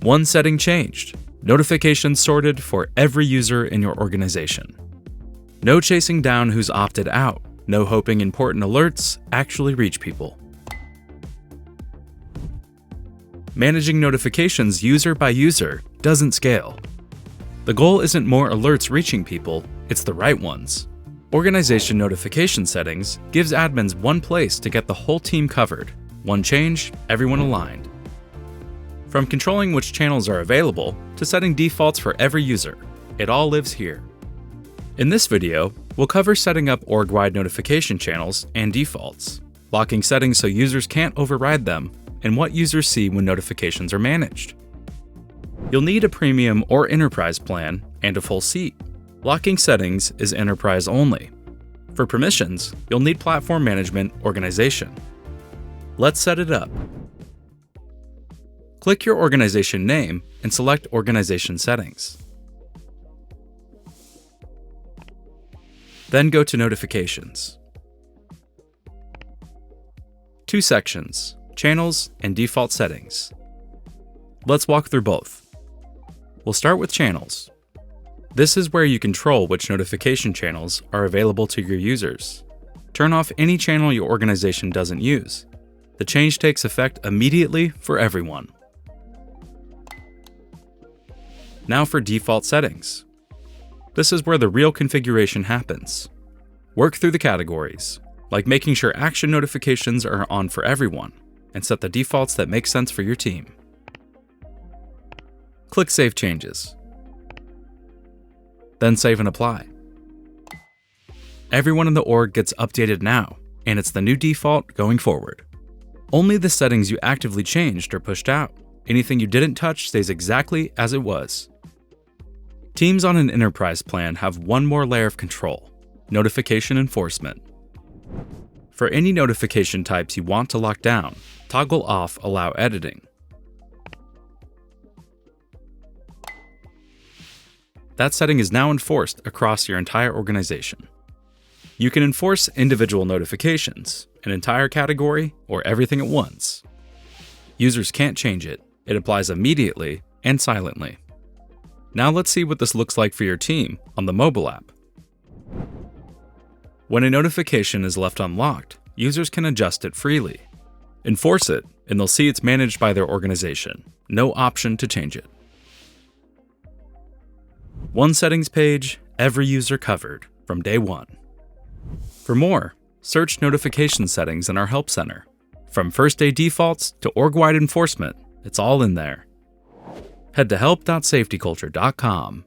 One setting changed. Notifications sorted for every user in your organization. No chasing down who's opted out. No hoping important alerts actually reach people. Managing notifications user by user doesn't scale. The goal isn't more alerts reaching people, it's the right ones. Organization notification settings gives admins one place to get the whole team covered. One change, everyone aligned. From controlling which channels are available to setting defaults for every user, it all lives here. In this video, we'll cover setting up org-wide notification channels and defaults, locking settings so users can't override them, and what users see when notifications are managed. You'll need a premium or enterprise plan and a full seat. Locking settings is enterprise only. For permissions, you'll need platform management organization. Let's set it up. Click your organization name and select Organization Settings. Then go to Notifications. Two sections, Channels and Default Settings. Let's walk through both. We'll start with Channels. This is where you control which notification channels are available to your users. Turn off any channel your organization doesn't use. The change takes effect immediately for everyone. Now for default settings. This is where the real configuration happens. Work through the categories, like making sure action notifications are on for everyone, and set the defaults that make sense for your team. Click Save Changes. Then save and apply. Everyone in the org gets updated now, and it's the new default going forward. Only the settings you actively changed are pushed out. Anything you didn't touch stays exactly as it was. Teams on an enterprise plan have one more layer of control: notification enforcement. For any notification types you want to lock down, toggle off Allow Editing. That setting is now enforced across your entire organization. You can enforce individual notifications, an entire category, or everything at once. Users can't change it. It applies immediately and silently. Now let's see what this looks like for your team on the mobile app. When a notification is left unlocked, users can adjust it freely. Enforce it, and they'll see it's managed by their organization. No option to change it. One settings page, every user covered from day one. For more, search notification settings in our Help Center. From first day defaults to org-wide enforcement, it's all in there. Head to help.safetyculture.com